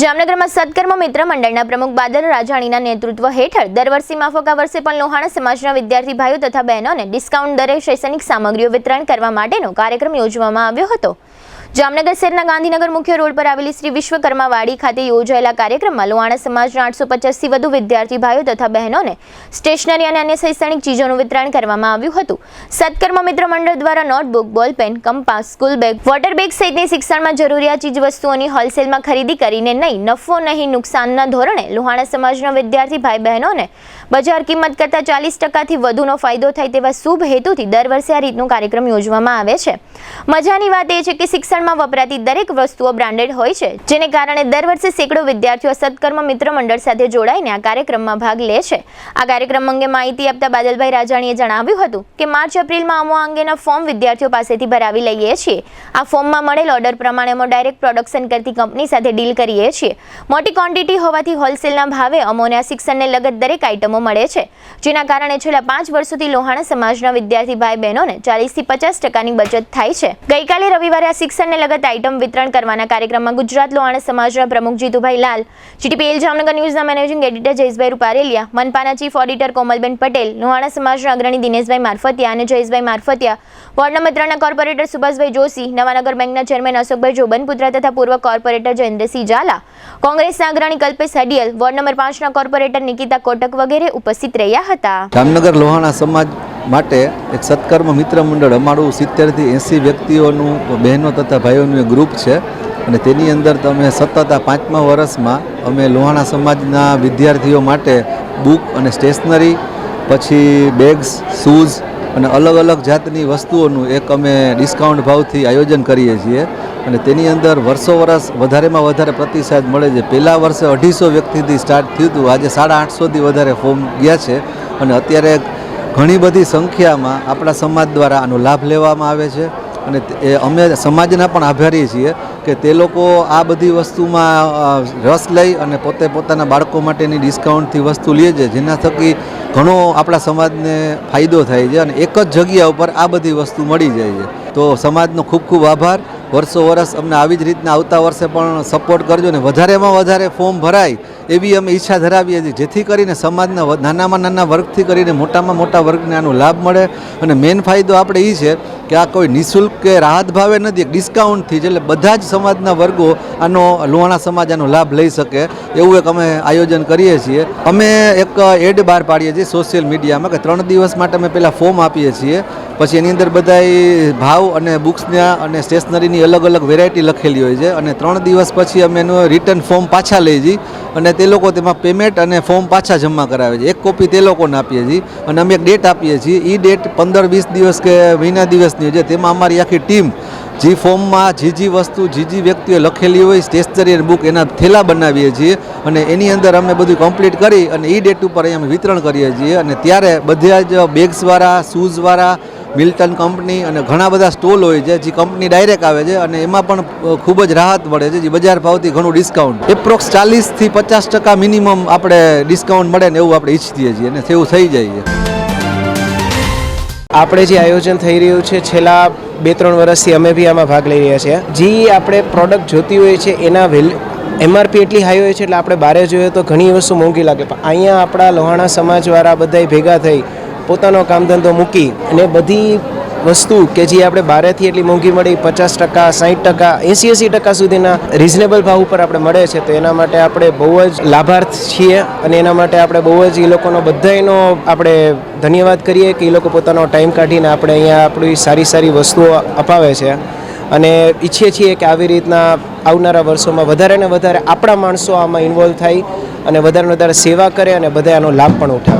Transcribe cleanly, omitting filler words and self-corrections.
જામનગરમાં સત્કર્મ મિત્ર મંડળના પ્રમુખ બાદલ રાજાણીના નેતૃત્વ હેઠળ દર વર્ષે માફક આ વર્ષે પણ લોહાણા સમાજના વિદ્યાર્થી ભાઈઓ તથા બહેનોને ડિસ્કાઉન્ટ દરે શૈક્ષણિક સામગ્રીઓ વિતરણ કરવા માટેનો કાર્યક્રમ યોજવામાં આવ્યો હતો। જામનગર શહેરના ગાંધીનગર મુખ્ય રોડ પર આવેલી શ્રી વિશ્વકર્મા વાડી ખાતે યોજાયેલા કાર્યક્રમમાં લોહાણા સમાજના 850થી વધુ વિદ્યાર્થી ભાઈઓ તથા બહેનોને સ્ટેશનરી અને અન્ય શૈક્ષણિક ચીજોનું વિતરણ કરવામાં આવ્યું હતું। સત્કર્મ મિત્ર મંડળ દ્વારા notebook, ballpen, compass, school bag, water bag સહિતની શિક્ષણમાં જરૂરિયાત ચીજ વસ્તુઓની હોલસેલમાં ખરીદી કરીને નહીં નફો નહીં નુકસાનના ધોરણે લોહાણા સમાજના વિદ્યાર્થી ભાઈ બહેનોને બજાર કિંમત કરતાં 40%થી વધુનો ફાયદો થાય તેવા શુભ હેતુથી દર વર્ષે આ રીતનો કાર્યક્રમ યોજવામાં આવે છે। મજાની વાત એ છે કે શિક્ષણમાં વપરાતી દરેક વસ્તુઓ બ્રાન્ડેડ હોય છે, જેને કારણે દર વર્ષે સેંકડો વિદ્યાર્થીઓ સત્કર્મ મિત્ર મંડળ સાથે જોડાઈને આ કાર્યક્રમમાં ભાગ લે છે। આ કાર્યક્રમ અંગે માહિતી આપતા બાદલભાઈ રાજાણીએ જણાવ્યું હતું કે માર્ચ-એપ્રિલમાં અમો અંગેના ફોર્મ વિદ્યાર્થીઓ પાસેથી ભરાવી લઈએ છીએ। આ ફોર્મમાં મળેલ ઓર્ડર પ્રમાણે અમે ડાયરેક્ટ પ્રોડક્શન કરતી કંપની સાથે ડીલ કરીએ છીએ। મોટી ક્વોન્ટિટી હોવાથી હોલસેલના ભાવે અમોને આ શિક્ષણને લગત દરેક આઇટમો મળે છે, જેના કારણે છેલ્લા 5 વર્ષોથી લોહાણા સમાજના વિદ્યાર્થી ભાઈ બહેનોને 40થી 50%ની બચત થાય છે। ગઈકાલે રવિવારે આ શિક્ષણને લગત આઇટમ વિતરણ કરવાના કાર્યક્રમમાં ગુજરાત લોહાણા સમાજના પ્રમુખ જીતુભાઈ લાલ, GTPL જામનગર ન્યૂઝના મેનેજિંગ એડિટર જયેશભાઈ રૂપારેલિયા, મનપાના ચીફ ઓડિટર કોમલબેન પટેલ, લોહાણા સમાજના અગ્રણી દિનેશભાઈ મારફતિયા અને જયેશભાઈ મારફતિયા, વોર્ડ નંબર 3ના કોર્પોરેટર સુભાષભાઈ જોશી, નવાનગર બેંકના ચેરમેન અશોકભાઈ જોબનપુત્રા તથા પૂર્વ કોર્પોરેટર જયેન્દ્રસિંહ ઝાલા, કોંગ્રેસના અગ્રણી કલ્પેશ હડિયલ, વોર્ડ નંબર 5ના કોર્પોરેટર નિકિતા કોટક વગેરે ઉપસ્થિત રહ્યા હતા। જામનગર લોહાણા સમાજ માટે એક સત્કર્મ મિત્ર મંડળ અમારું 70થી 80 વ્યક્તિઓનું બહેનો તથા ભાઈઓનું એક ગ્રુપ છે અને તેની અંદર તમે સતત આ 5મા વર્ષમાં અમે લોહાણા સમાજના વિદ્યાર્થીઓ માટે બુક અને સ્ટેશનરી, પછી બેગ્સ, શૂઝ અને અલગ અલગ જાતની વસ્તુઓનું એક અમે ડિસ્કાઉન્ટ ભાવથી આયોજન કરીએ છીએ અને તેની અંદર વર્ષો વર્ષ વધારેમાં વધારે પ્રતિસાદ મળે છે। પહેલા વર્ષે 250 વ્યક્તિથી સ્ટાર્ટ થયું હતું, આજે 850થી વધારે ફોર્મ ગયા છે અને અત્યારે ઘણી બધી સંખ્યામાં આપણા સમાજ દ્વારા આનો લાભ લેવામાં આવે છે અને અમે સમાજના પણ આભારી છીએ કે તે લોકો આ બધી વસ્તુમાં રસ લઈ અને પોતે પોતાના બાળકો માટેની ડિસ્કાઉન્ટથી વસ્તુ લે છે, જેના થકી ઘણો આપણા સમાજને ફાયદો થાય છે અને એક જ જગ્યા ઉપર આ બધી વસ્તુ મળી જાય છે। તો સમાજનો ખૂબ ખૂબ આભાર। વર્ષો વર્ષ અમને આવી જ રીતના આવતા વર્ષે પણ સપોર્ટ કરજો ને વધારેમાં વધારે ફોર્મ ભરાય એવી અમે ઈચ્છા ધરાવીએ છીએ, જેથી કરીને સમાજના નાનામાં નાના વર્ગથી કરીને મોટામાં મોટા વર્ગને આનો લાભ મળે અને મેઇન ફાયદો આપણે એ છે કે આ કોઈ નિઃશુલ્ક કે રાહત ભાવે નથી, એક ડિસ્કાઉન્ટથી જ, એટલે બધા જ સમાજના વર્ગો આનો લોહાણા સમાજ આનો લાભ લઈ શકે એવું એક અમે આયોજન કરીએ છીએ। અમે એક એડ બહાર પાડીએ છીએ સોશિયલ મીડિયામાં કે 3 દિવસ માટે અમે પહેલાં ફોર્મ આપીએ છીએ, પછી એની અંદર બધાય ભાવ અને બુક્સના અને સ્ટેશનરીની અલગ અલગ વેરાયટી લખેલી હોય છે અને 3 દિવસ પછી અમે એનું રિટર્ન ફોર્મ પાછા લઈ જઈએ અને તે લોકો તેમાં પેમેન્ટ અને ફોર્મ પાછા જમા કરાવે છે। એક કોપી તે લોકોને આપીએ છીએ અને અમે એક ડેટ આપીએ છીએ, એ ડેટ 15-20 દિવસ કે મહિના દિવસની હોય છે। તેમાં અમારી આખી ટીમ જે ફોર્મમાં જે વસ્તુ જે વ્યક્તિઓ લખેલી હોય સ્ટેશનરી અને બુક એના થેલા બનાવીએ છીએ અને એની અંદર અમે બધું કમ્પ્લીટ કરી અને એ ડેટ ઉપર અહીંયા અમે વિતરણ કરીએ છીએ અને ત્યારે બધા જ બેગ્સવાળા, શૂઝવાળા, મિલ્ટન કંપની અને ઘણા બધા સ્ટોલ હોય છે જે કંપની ડાયરેક્ટ આવે છે અને એમાં પણ ખૂબ જ રાહત મળે છે, જે બજાર ભાવથી ઘણું ડિસ્કાઉન્ટ એપ્રોક્સ 40થી 50% મિનિમમ આપણે ડિસ્કાઉન્ટ મળે ને એવું આપણે ઈચ્છીએ છીએ અને એવું થઈ જાય છે। આપણે જે આયોજન થઈ રહ્યું છે છેલ્લા 2-3 વર્ષથી અમે બી આમાં ભાગ લઈ રહ્યા છીએ। જે આપણે પ્રોડક્ટ જોતી હોય છે એના MRP એટલી હાઈ હોય છે એટલે આપણે બહાર જોઈએ તો ઘણી વસ્તુ મોંઘી લાગે, પણ અહીંયા આપણા લોહાણા સમાજવાળા બધાય ભેગા થઈ પોતાનો કામ ધંધો મૂકી અને બધી વસ્તુ કે જે આપણે બહારેથી એટલી મોંઘી મળી 50%, 60%, 80% સુધીના રિઝનેબલ ભાવ ઉપર આપણે મળે છે, તો એના માટે આપણે બહુ જ લાભાર્થ છીએ અને એના માટે આપણે બહુ જ એ લોકોનો બધાયનો આપણે ધન્યવાદ કરીએ કે એ લોકો પોતાનો ટાઈમ કાઢીને આપણે અહીંયા આપણી સારી સારી વસ્તુઓ અપાવે છે અને ઈચ્છીએ છીએ કે આવી રીતના આવનારા વર્ષોમાં વધારે ને વધારે આપણા માણસો આમાં ઇન્વોલ્વ થાય અને વધારે ને વધારે સેવા કરે અને બધા આનો લાભ પણ ઉઠાવે।